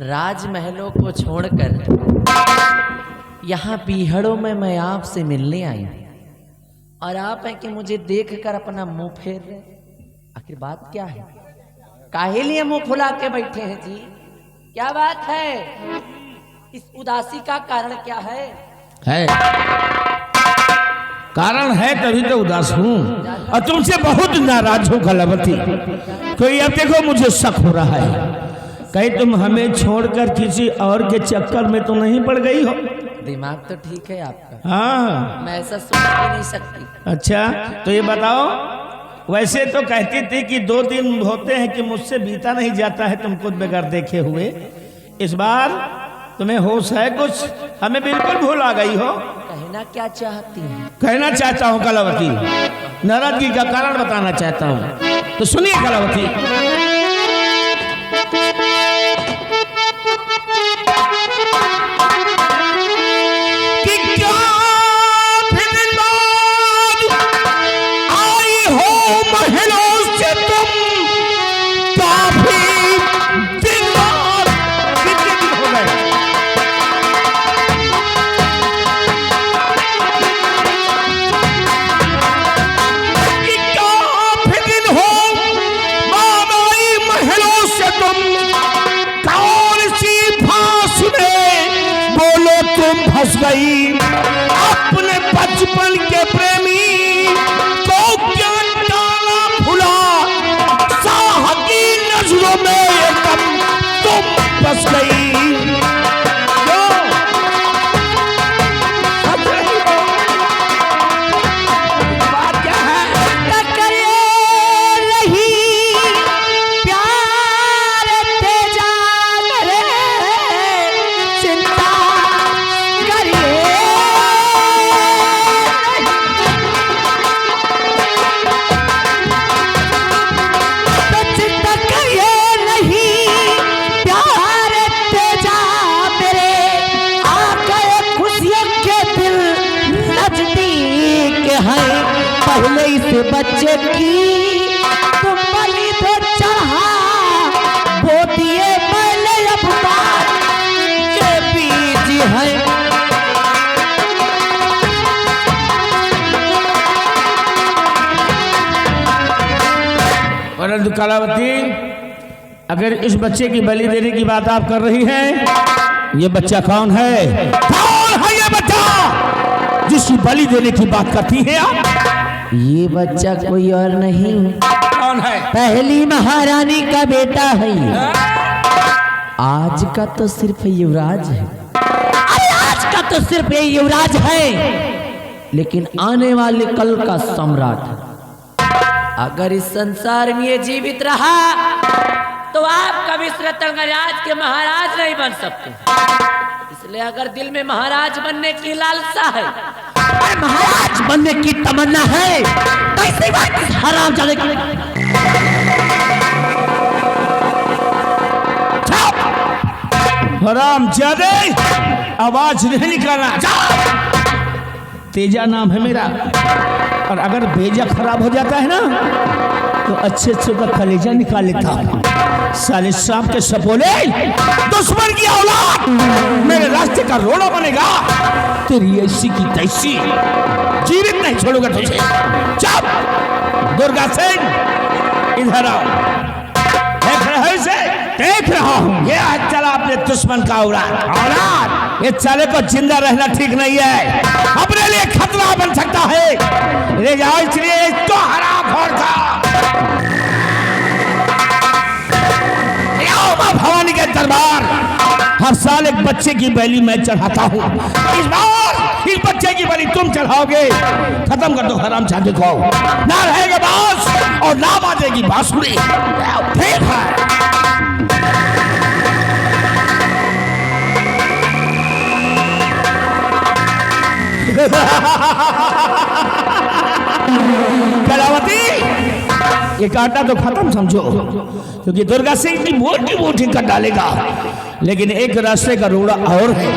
राजमहलों को छोड़कर यहाँ पीहड़ों में मैं आपसे मिलने आई हूँ और आप हैं कि मुझे देखकर अपना मुंह फेर रहे। आखिर बात क्या है? काहे लिए मुंह फुला के बैठे हैं जी? क्या बात है? इस उदासी का कारण क्या है? कारण है तभी तो उदास हूँ और तुमसे बहुत नाराज हूँ कलावती। कोई अब देखो मुझे शक हो रहा है, कहीं तुम हमें छोड़कर किसी और के चक्कर में तो नहीं पड़ गई हो? दिमाग तो ठीक है आपका। हाँ, मैं ऐसा सोच भी नहीं सकती। अच्छा तो ये बताओ, वैसे तो कहती थी कि 2 दिन होते हैं कि मुझसे बीता नहीं जाता है तुमको बगैर देखे हुए। इस बार तुम्हें होश है कुछ? हमें बिल्कुल भूल आ गई हो। कहना क्या चाहती हैं? कहना चाहता हूँ कलावती, नाराजगी का कारण बताना चाहता हूँ, तो सुनिए कलावती। कि क्या फिर बाद आई हो महलों से तुम, काफी दिन बाद कितने दिन हो गए? फंस गई अपने बचपन के प्रेमी को क्या डाला भुला, साह की नजरों में एकदम तुम फंस गई। बात क्या है? पहले इस बच्चे की तुम बलि तो चढ़ा, वो दिए पहले अफवाह के बीज है। परंतु कलावती, अगर इस बच्चे की बलि देने की बात आप कर रही हैं, ये बच्चा कौन है? कौन है ये बच्चा जिसकी बलि देने की बात करती हैं आप? ये बच्चा कोई और नहीं, कौन है? पहली महारानी का बेटा है ये। आज का तो सिर्फ युवराज है। अरे आज का तो सिर्फ ये युवराज है, लेकिन आने वाले कल का सम्राट है। अगर इस संसार में ये जीवित रहा तो आप कभी इस रत्नगराज के महाराज नहीं बन सकते। इसलिए अगर दिल में महाराज बनने की लालसा है, महाराज बनने की तमन्ना है, तो इसी बात हराम जाने की हराम जादे आवाज नहीं निकालना। तेजा नाम है मेरा, और अगर भेजा खराब हो जाता है ना तो अच्छे अच्छे का कलेजा निकाल लेता हूँ। साले सांप के सपोले, दुश्मन की औलाद मेरे रास्ते का रोड़ा बनेगा। तेरी ऐसी की तैसी जीवित नहीं छोड़ूंगा तुझे। चुप दुर्गा सिंह, इधर आओ। देख रहे हो इसे? देख रहा हूँ। ये आज चला अपने दुश्मन का औलाद। ये साले को जिंदा रहना ठीक नहीं है, अपने लिए खतरा बन सकता है। ले जाओ, इसलिए इसको हरा फोड़ का भवानी के दरबार हर साल एक बच्चे की बलि मैं चढ़ाता हूँ। इस बार इस बच्चे की बलि तुम चढ़ाओगे। खत्म कर दो हराम जादे को। ना रहेगा बांस और ना बाजेगी बांसुरी। ठीक है। कलावती, ये कांटा तो खत्म समझो, क्योंकि दुर्गा सिंह की मोटी मोटी कर डालेगा, लेकिन एक रास्ते का रोड़ा और है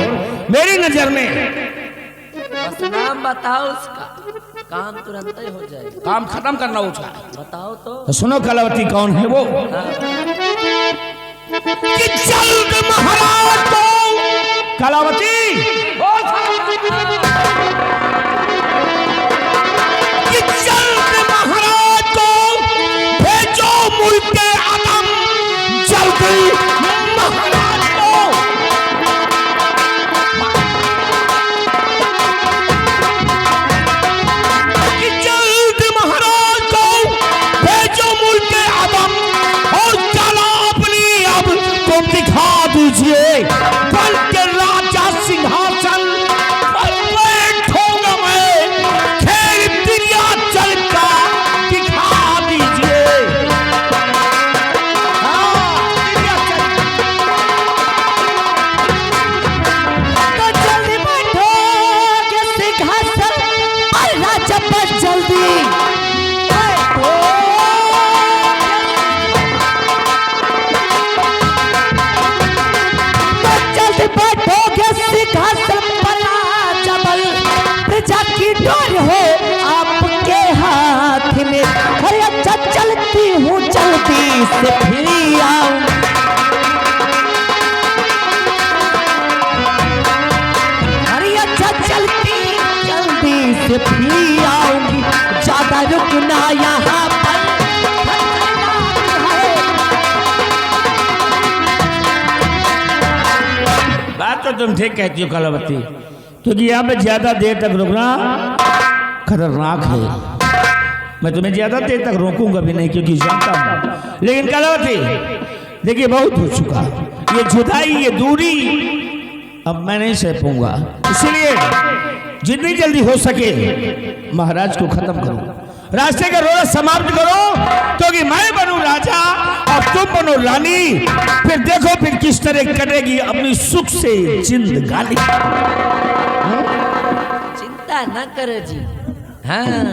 मेरी नजर में। बस नाम बताओ उसका, काम तुरंत ही हो जाएगा। काम खत्म करना उसका बताओ तो। सुनो कलावती, कौन है वो? कि जल्द महाराज कलावती, ओ कि जल्द महाराज को भेजो मुल्क आदम, जल्दी महाराज को। कि जल्द महाराज को भेजो मुल्क आदम और चला अपनी अब तुम दिखा दीजिए, बल्कि राजा सिंहासन पर बैठूंगा मैं, खेल दुनिया चलता दिखा दीजिए। तो जल्दी बैठो कि सिंहासन पर राजा पर जल्दी बैठो। तो जल्दी बैठो कि सिंहासन पर राजा बल, प्रजा की डोर हो आपके हाथ में। अरे अच्छा चलती हूँ जल्दी से फिर आऊं। अरे अच्छा चलती जल्दी से फिर आऊंगी, ज्यादा रुकना यहाँ पर बात तो तुम ठीक कहती हो कलावती, क्योंकि यहाँ पे ज्यादा देर तक रुकना खतरनाक है। मैं तुम्हें ज्यादा देर तक रोकूंगा भी नहीं, क्योंकि जानता हूं। लेकिन कलावती देखिए, बहुत हो चुका ये जुदाई, ये दूरी अब मैं नहीं सह पाऊंगा, इसलिए जितनी जल्दी हो सके महाराज को खत्म करो, रास्ते का रोड़ा समाप्त करो, क्योंकि मैं बनूं राजा और तुम बनो रानी। फिर देखो फिर किस तरह कटेगी अपनी सुख से जिंदगानी। चिंता न करो जी, हाँ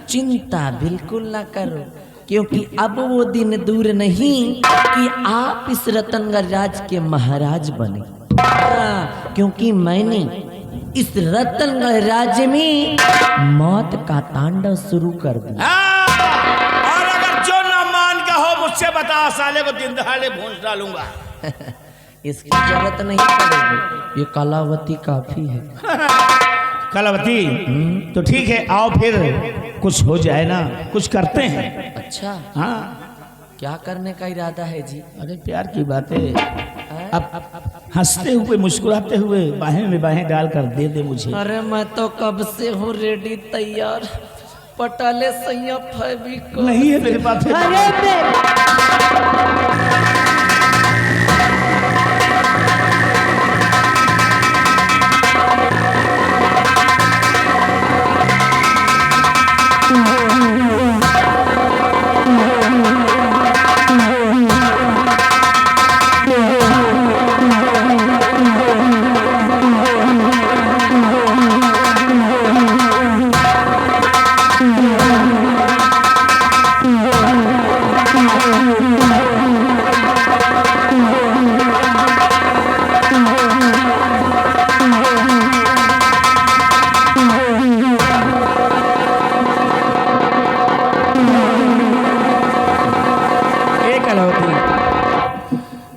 चिंता बिल्कुल ना करो, क्योंकि अब वो दिन दूर नहीं कि आप इस रतनगढ़ राज के महाराज बने। हाँ, क्योंकि मैंने इस रतनगढ़ राज्य में मौत का तांडव शुरू कर दिया। और अगर जो ना मान का हो मुझसे बता, साले को दिन दहाड़े भूंस डालूंगा। इसकी जरूरत नहीं पड़ेगी, ये कलावती काफी है। कलावती तो ठीक है, आओ फिर कुछ हो जाए ना, कुछ करते हैं। अच्छा, हाँ क्या करने का इरादा है जी? अरे प्यार की बातें, अब हंसते हुए मुस्कुराते हुए बाहें में बाहें डालकर दे दे मुझे। अरे मैं तो कब से हूँ रेडी तैयार, पटाले सैया फेविकोल नहीं है मेरे पास। अरे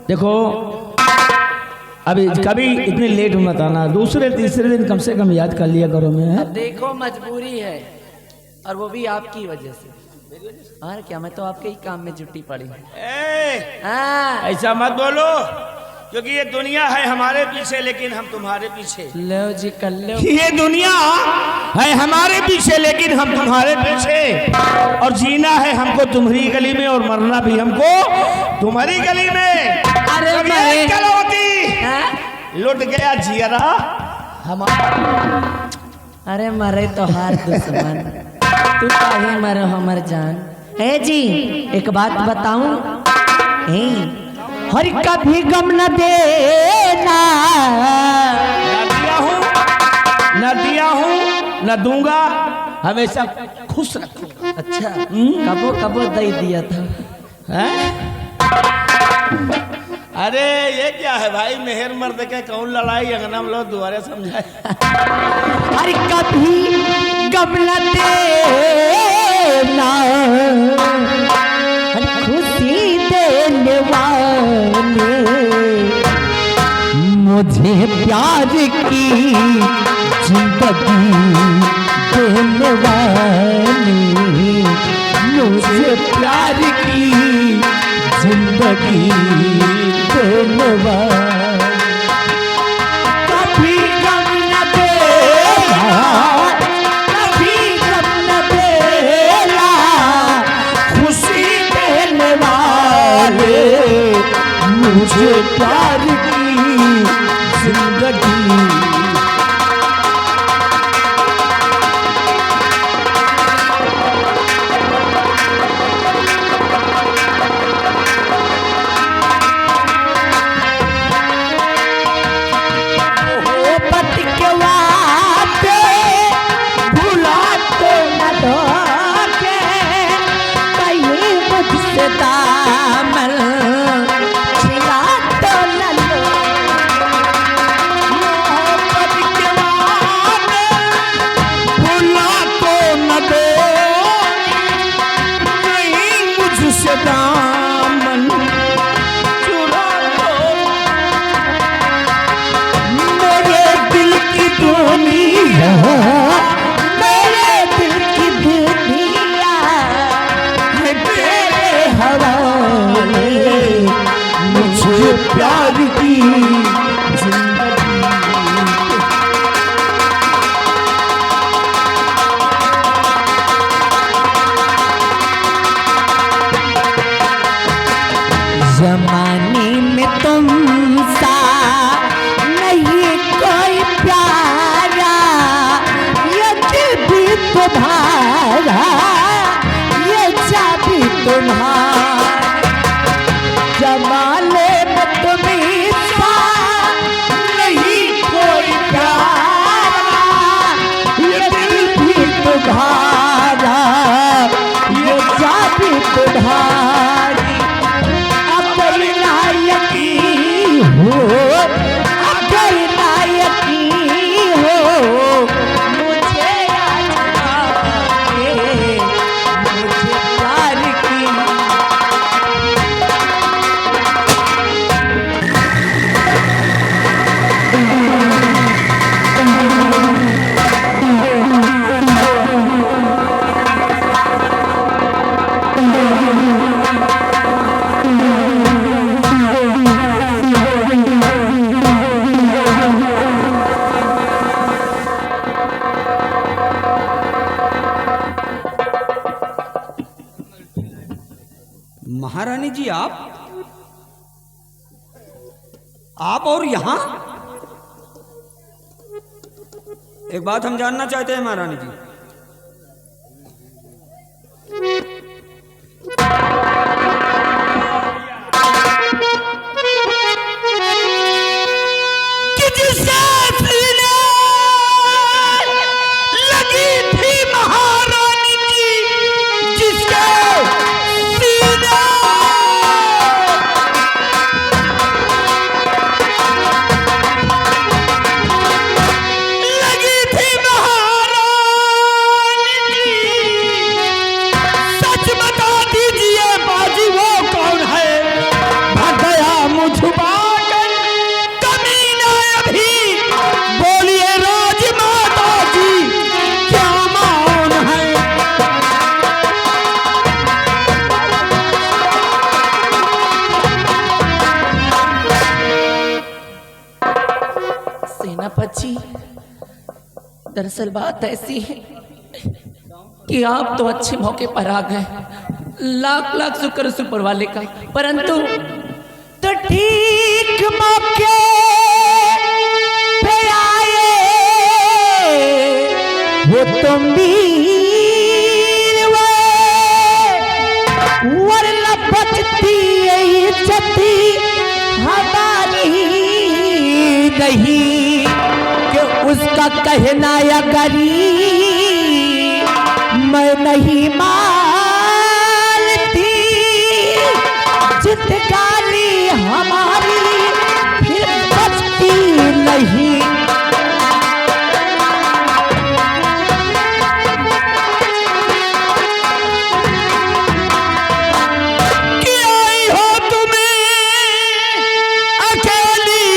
देखो अभी कभी इतने लेट मत आना, दूसरे तीसरे दिन कम से कम याद कर लिया करो। मैं अब देखो मजबूरी है, और वो भी आपकी वजह से। और क्या, मैं तो आपके ही काम में जुटी पड़ी। हाँ, ऐसा मत बोलो, क्योंकि ये दुनिया है हमारे पीछे, लेकिन हम तुम्हारे पीछे। लो जी कर लो। ये दुनिया है हमारे पीछे, लेकिन हम तुम्हारे पीछे, और जीना है हमको तुम्हारी गली में, और मरना भी हमको तुम्हारी गली में। अरे मैं कलावती हाँ? लुट गया जियरा हमारा। अरे मरे तो हार दुश्मन, तू काहे मरो हमर जान। ए जी एक बात बताऊं, हर कभी गम न देना, न दिया हूँ न दूंगा, हमेशा खुश रखूंगा। अच्छा कबो कबो दे दिया था। हैं? अरे ये क्या है भाई, मेहर मर्द के कौन लड़ाई, अंगना में लोग दोबारा समझाए। हर कभी गम न देना, खुशी देने वाले मुझे प्यार की जिंदगी देने वाली, मुझे प्यार की जिंदगी देने वाली। कभी गम न देना, कभी गम न देना, खुशी देने वाले, मुझे प्यार की जिंदगी। प्यार की जिंदगी। जमाने में तुम सा नहीं कोई प्यारा, ये दिल भी तुम्हारा, ये चाबी तुम्हारा। जमाने में तुम्हीं सा नहीं कोई प्यारा, ये दिल भी तुम्हारा, ये चाबी तुम्हारी। अगर ना यकीन हो, अगर ना यकीन हो, मुझे आजमा के, मुझे प्यार की। महारानी जी, आप और यहाँ? एक बात हम जानना चाहते हैं महारानी जी। कि जिसे सीने लगी थी महारानी की, जिसके सीने लगी थी महारानी की, सच बता दीजिए बाजी वो कौन है? भाग गया मुँह छुपाकर कमीना अभी, बोलिए राजमाता जी क्या मौन है? सेनापति, दरअसल बात ऐसी है कि आप तो अच्छे मौके पर आ गए, लाख लाख शुक्र उस ऊपर वाले का, परंतु तो ठीक मौके पे आए वो तुम वीर वे, वरना बचती इज्जती हमारी नहीं कि उसका कहना या गरी मैं नहीं मानती, जित गाली हमारी फिर बचती नहीं। कि आई हो तुम्हें अकेली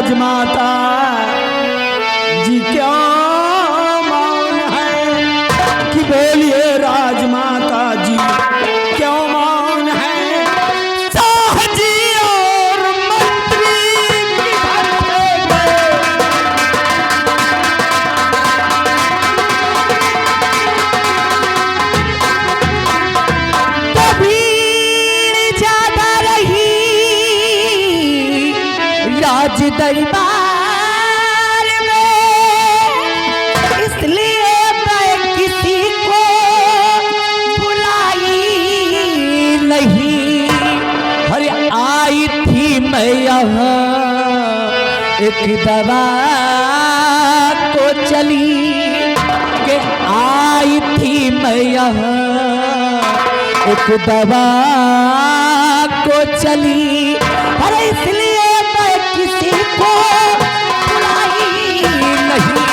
राजमाता जी क्यों मौन है, कि बोलिए राजमाता जी क्यों मौन है। शाह जी और मंत्री किधर थे गए, भीड़ ज्यादा रही राज दरबार में, इसलिए मैं किसी को बुलाई नहीं। अरे आई थी मैं यहाँ एक दवा को चली, के आई थी मैं यहाँ एक दवा को चली। अरे इसलिए मैं किसी को बुलाई नहीं।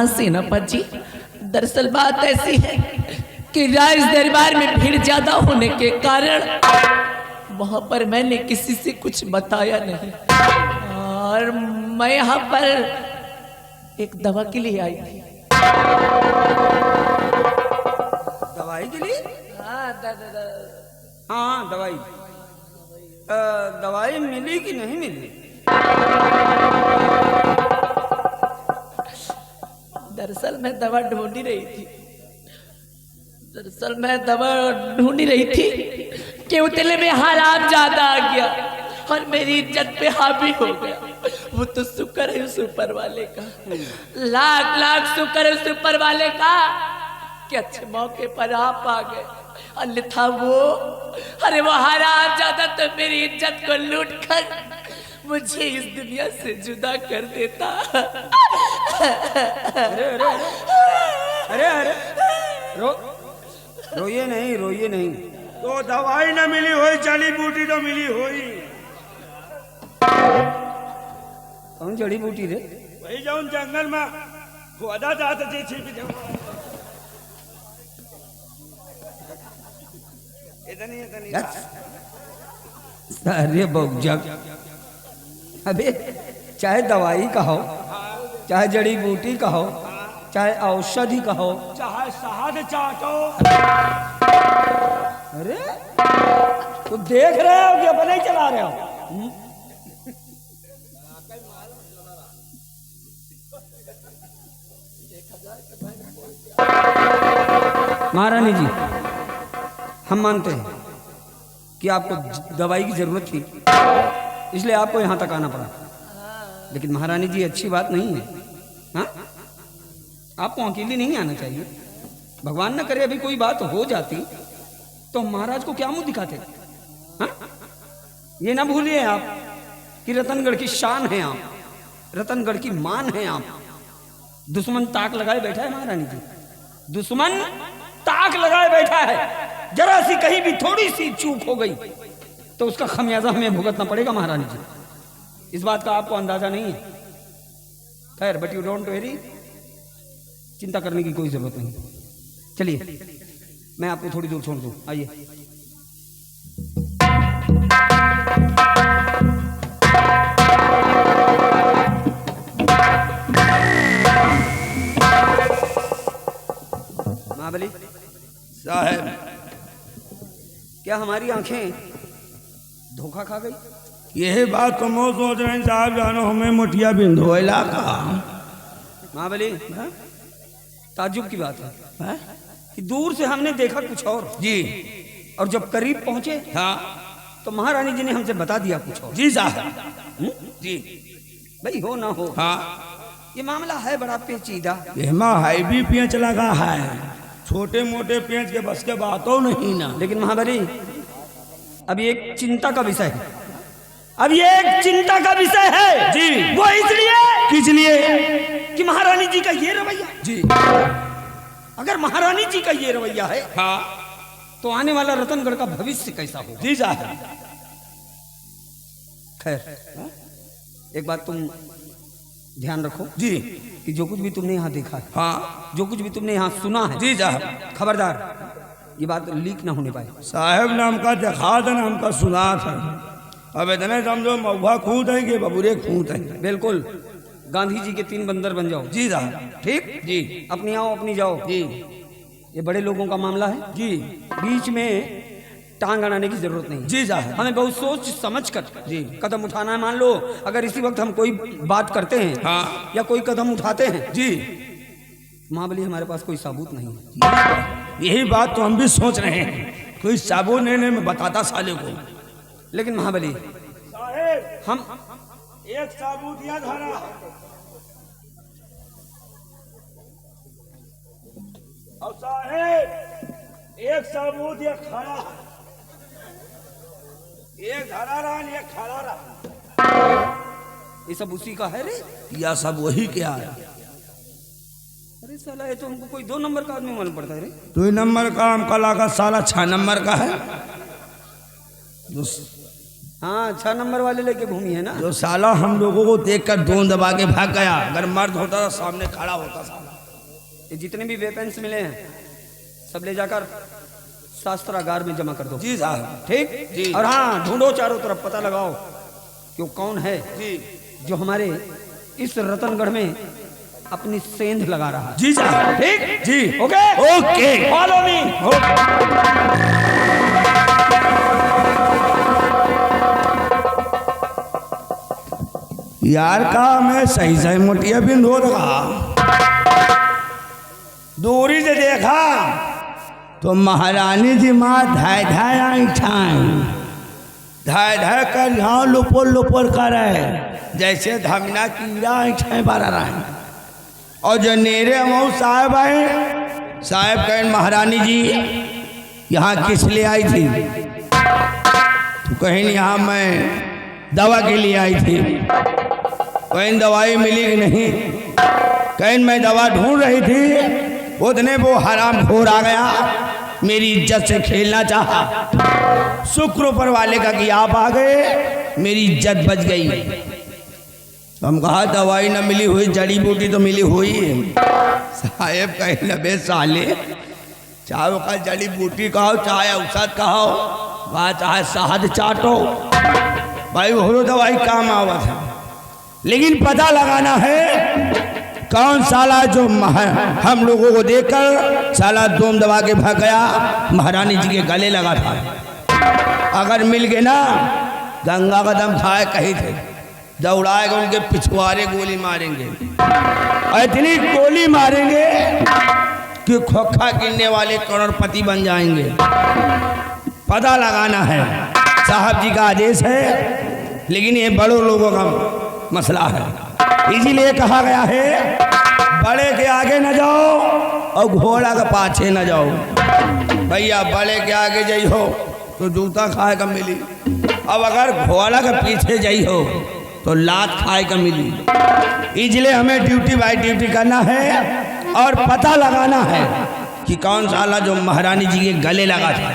सेनापति जी, दरअसल बात ऐसी है कि राज दरबार में भीड़ ज्यादा होने के कारण वहां पर मैंने किसी से कुछ बताया नहीं, और मैं यहाँ पर एक दवा के लिए आई थी। दवाई के लिए? हाँ दवाई। दवाई मिली कि नहीं मिली? दरअसल मैं दवा ढूंढ ही रही थी कि उतले में हराम ज्यादा आ गया और मेरी इज्जत पे हावी हो गया। वो तो शुक्र है उस ऊपर वाले का, लाख लाख शुक्र है उस ऊपर वाले का कि अच्छे मौके पर आप आ गए। अन्यथा अरे वो हराम ज्यादा तो मेरी इज्जत को लूट कर मुझे इस दुनिया से जुदा कर देता। अरे रोइए नहीं। तो दवाई न मिली होई, जड़ी बूटी तो मिली होई। कौन जड़ी बूटी रे? वही जाऊन जंगल में खोदा जात जी छिप जाओ। इतनी अरे बौजक, अबे चाहे दवाई का हो, चाहे जड़ी बूटी का हो, चाहे औषधि का हो, चाहे शहद चाटो। अरे तो देख रहे हो कि अपने ही चला रहे हो? महारानी जी, हम मानते हैं कि आपको दवाई की जरूरत थी, इसलिए आपको यहां तक आना पड़ा। लेकिन महारानी जी अच्छी बात नहीं है। हाँ, आपको अकेले नहीं आना चाहिए। भगवान न करे अभी कोई बात हो जाती तो महाराज को क्या मुंह दिखाते? हाँ? ये ना भूलिए आप कि रतनगढ़ की शान है आप, रतनगढ़ की मान है आप। दुश्मन ताक लगाए बैठा है महारानी जी, दुश्मन ताक लगाए बैठा है। जरा सी कहीं भी थोड़ी सी चूक हो गई तो उसका खमियाजा हमें भुगतना पड़ेगा महारानी जी। इस बात का आपको अंदाजा नहीं है। खैर, बट यू डोंट वेरी, चिंता करने की कोई जरूरत नहीं। चलिए मैं आपको थोड़ी दूर छोड़ दूं, आइए। महाबली साहब, क्या हमारी आंखें धोखा खा गई? यही बात तो मैं सोच रहे हैं साहब, जानो हमें मुठिया बिंधोला का। महाबली, ताज्जुब की बात है कि दूर से हमने देखा कुछ और जी, और जब करीब पहुंचे हाँ तो महारानी जी ने हमसे बता दिया कुछ और। जी साहब, जी भाई हो ना हो, हाँ, ये मामला है बड़ा पेचीदा। एमा हाईवी पेंच लगा है, छोटे मोटे पेंच के बस के बातों नहीं ना। लेकिन महाबली, अब ये एक चिंता का विषय है, अब ये एक चिंता का विषय है जी। वो इसलिए किस लिए? कि महारानी जी का ये रवैया, जी, अगर महारानी जी का ये रवैया है हाँ, तो आने वाला रतनगढ़ का भविष्य कैसा होगा? जी साहब। खैर, एक बात तुम ध्यान रखो जी, कि जो कुछ भी तुमने यहाँ देखा है, हाँ, जो कुछ भी तुमने यहाँ सुना है, जी साहब, खबरदार ये बात लीक ना होने पाए। साहेब ने हमका देखा था ना, हमका सुना था। अब इतने समझो महुआ खूंट है कि बबूरे खूंट है। बिल्कुल गांधी जी के 3 बंदर बन जाओ। जी साहब। ठीक जी अपनी आओ अपनी जाओ। जी ये बड़े लोगों का मामला है, जी बीच में टांग अड़ाने की जरूरत नहीं। जी साहब। हमें बहुत सोच समझ कर जी कदम उठाना है। मान लो अगर इसी वक्त हम कोई बात करते हैं हाँ। या कोई कदम उठाते हैं, जी महाबली हमारे पास कोई सबूत नहीं है। यही बात तो हम भी सोच रहे हैं, कोई साबुन लेने में बताता साले को। लेकिन महाबली साहेब हम एक साबुत या धारा और साहेब एक साबुत या खड़ा है, एक धरा रहा एक खड़ा रहा। ये सब उसी का है रे। या सब वही क्या है? अरे साला ये तो हमको कोई 2 नंबर का आदमी मालूम पड़ता है रे। 2 नंबर का हमका लगा साला 6 नंबर का है। हाँ 6 नंबर वाले लेके घूमी है ना। जो साला हम लोगों को देखकर दोन दबा के भाग गया। अगर मर्द होता था सामने खड़ा होता साला। ये जितने भी वेपन्स मिले हैं सब ले जाकर शास्त्रागार में जमा कर दो। जी साहब। ठीक जी। और हाँ ढूंढो चारों तरफ, पता लगाओ कि वो कौन है जी जो हमारे इस रतनगढ़ में अपनी सेंध लगा रहा है। जी साहब। ठीक जी ओके ओके फॉलो मी। यार का मैं सही सही मोटिया बिंद हो रहा। दूरी से देखा तो महारानी जी माँ धाय धाय आई ठाई धाय धाय कर यहाँ लुपोर लुपोर कर रहे जैसे धमना कीड़ा आई ठाई बारा रहे। और जो नेरे मऊ साहब आए, साहब कहें महारानी जी यहाँ किस लिए आई थी? तो कहीं यहाँ मैं दवा के लिए आई थी। कहीं दवाई मिली कि नहीं? कहीं मैं दवा ढूंढ रही थी, उतने वो हराम खोर आ गया, मेरी इज्जत से खेलना चाहा। शुक्र ऊपर वाले का कि आप आ गए, मेरी इज्जत बच गई। हम कहा दवाई न मिली हुई, जड़ी बूटी तो मिली हुई है। साहेब कहे लबे साले, चाहे वो का जड़ी बूटी कहो चाहे औसत कहो वह चाहे शहद चाटो, भाई वो दवाई काम आवत है। लेकिन पता लगाना है कौन साला जो हम लोगों को देखकर साला दोम दबा के भाग गया, महारानी जी के गले लगा था। अगर मिल गए ना गंगा का दम खाए कहीं थे, दौड़ाएगा उनके पिछवाड़े गोली मारेंगे, इतनी गोली मारेंगे कि खोखा गिनने वाले करोड़पति बन जाएंगे। पता लगाना है, साहब जी का आदेश है, लेकिन ये बड़ों लोगों का मसला है, इसीलिए कहा गया है बड़े के आगे न जाओ और घोड़ा के पाछे न जाओ। भैया बड़े के आगे जाइ हो तो जूता खाए का मिली, अब अगर घोड़ा के पीछे जाइ हो तो लात खाए का मिली। इसलिए हमें ड्यूटी बाय ड्यूटी करना है और पता लगाना है कि कौन साला जो महारानी जी के गले लगा था।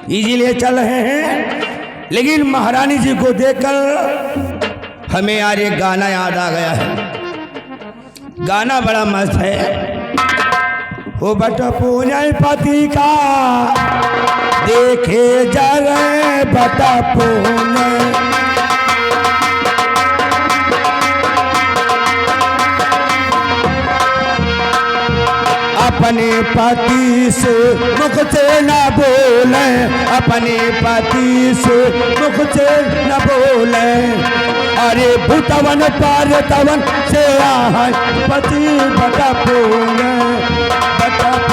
इसीलिए चल रहे हैं, लेकिन महारानी जी को देखकर हमें यार एक गाना याद आ गया है। गाना बड़ा मस्त है। वो बट पूजन पति का देखे जा रहे बटा पूने, अपने पति से मुख से न बोले, अपने पति से मुख से न बोले। अरे भूतवन पार तवन से आए पति बटा पूने पति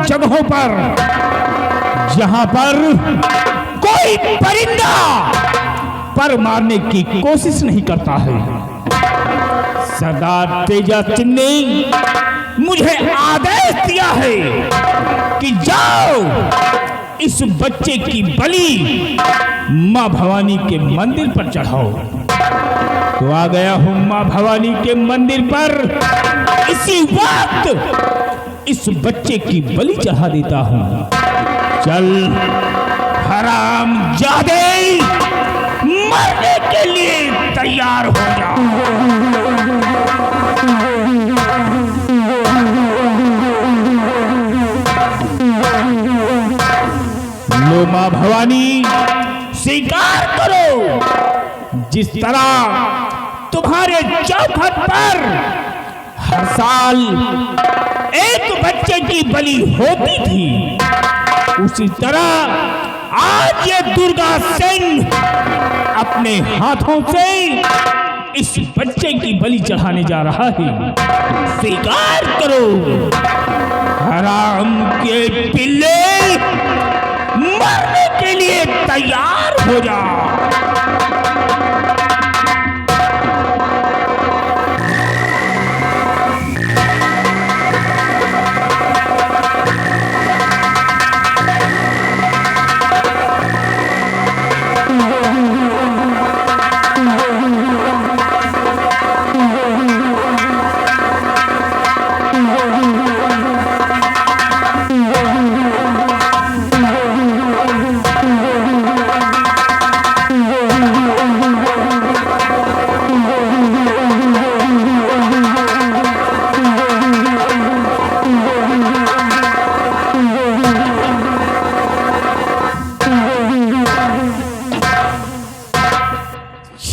जगहों पर जहां पर कोई परिंदा पर मारने की कोशिश नहीं करता है। सरदार तेजा सिंह ने मुझे आदेश दिया है कि जाओ इस बच्चे की बलि मां भवानी के मंदिर पर चढ़ाओ। तो आ गया हूं मां भवानी के मंदिर पर। इसी वक्त इस बच्चे की बलि चढ़ा देता हूं। चल हराम जादे, मरने के लिए तैयार हो जा। लो मां भवानी, स्वीकार करो, जिस तरह तुम्हारे चौखट पर हर साल एक बच्चे की बलि होती थी, उसी तरह आज ये दुर्गा सिंह अपने हाथों से इस बच्चे की बलि चढ़ाने जा रहा है। स्वीकार करो। हराम के पिल्ले, मरने के लिए तैयार हो जा।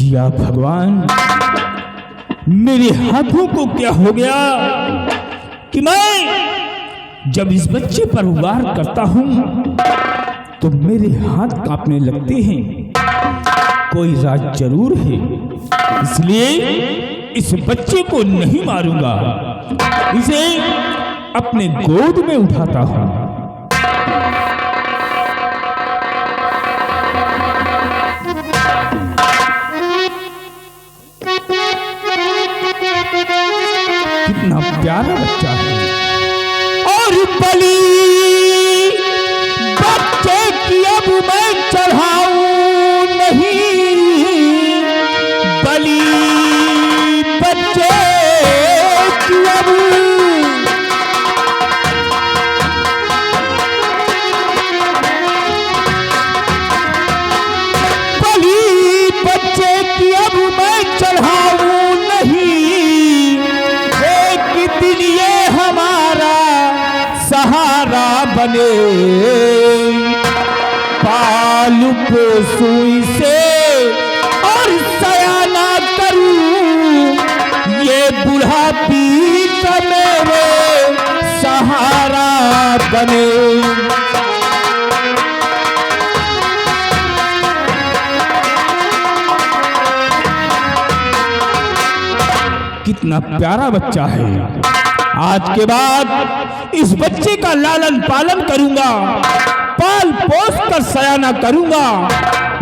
या भगवान, मेरे हाथों को क्या हो गया कि मैं जब इस बच्चे पर वार करता हूं तो मेरे हाथ कांपने लगते हैं। कोई राज जरूर है, इसलिए इस बच्चे को नहीं मारूंगा, इसे अपने गोद में उठाता हूं। कितना प्यारा बच्चा है। और बलि बच्चे की अब मैं चढ़ाऊं नहीं, बलि बच्चे की अब बलि बच्चे की अब मैं चढ़ाऊं नहीं। ये हमारा सहारा बने, पालू पोसू इसे और सयाना करूं, ये बुढ़ापी का मेरे सहारा बने। कितना प्यारा बच्चा है। आज के बाद इस बच्चे का लालन पालन करूंगा, पाल पोस कर सयाना करूंगा।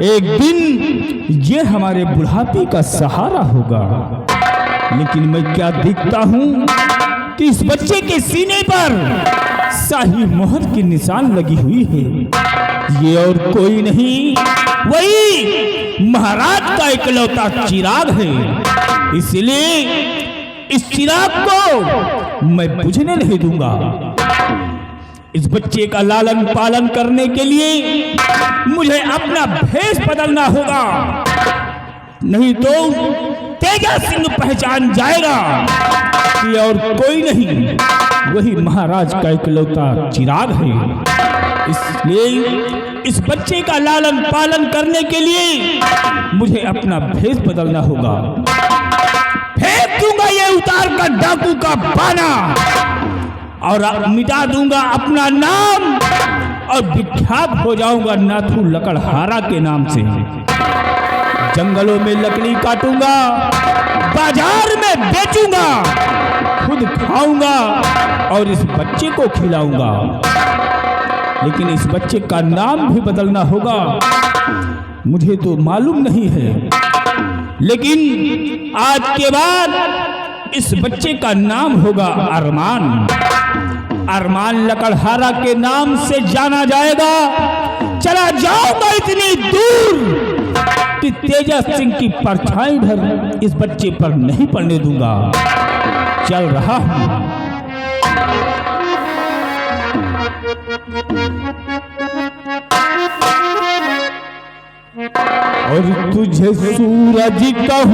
एक दिन ये हमारे बुढ़ापे का सहारा होगा। लेकिन मैं क्या देखता हूं कि इस बच्चे के सीने पर शाही मोहर की निशान लगी हुई है। ये और कोई नहीं, वही महाराज का इकलौता चिराग है। इसलिए इस चिराग को मैं बुझने नहीं दूंगा। इस बच्चे का लालन पालन करने के लिए मुझे अपना भेष बदलना होगा, नहीं तो तेजा सिंह पहचान जाएगा कि और कोई नहीं, वही महाराज का इकलौता चिराग है। इसलिए इस बच्चे का लालन पालन करने के लिए मुझे अपना भेष बदलना होगा। फेंक दूंगा ये उतार कर डाकू का बाना और मिटा दूंगा अपना नाम और विख्यात हो जाऊंगा नाथू लकड़हारा के नाम से। जंगलों में लकड़ी काटूंगा, बाजार में बेचूंगा, खुद खाऊंगा और इस बच्चे को खिलाऊंगा। लेकिन इस बच्चे का नाम भी बदलना होगा। मुझे तो मालूम नहीं है, लेकिन आज के बाद इस बच्चे का नाम होगा अरमान। अरमान लकड़हारा के नाम से जाना जाएगा। चला जाऊंगा इतनी दूर कि तेजस सिंह की परछाई भर इस बच्चे पर नहीं पड़ने दूंगा। चल रहा हूं। और तुझे सूरज कहूं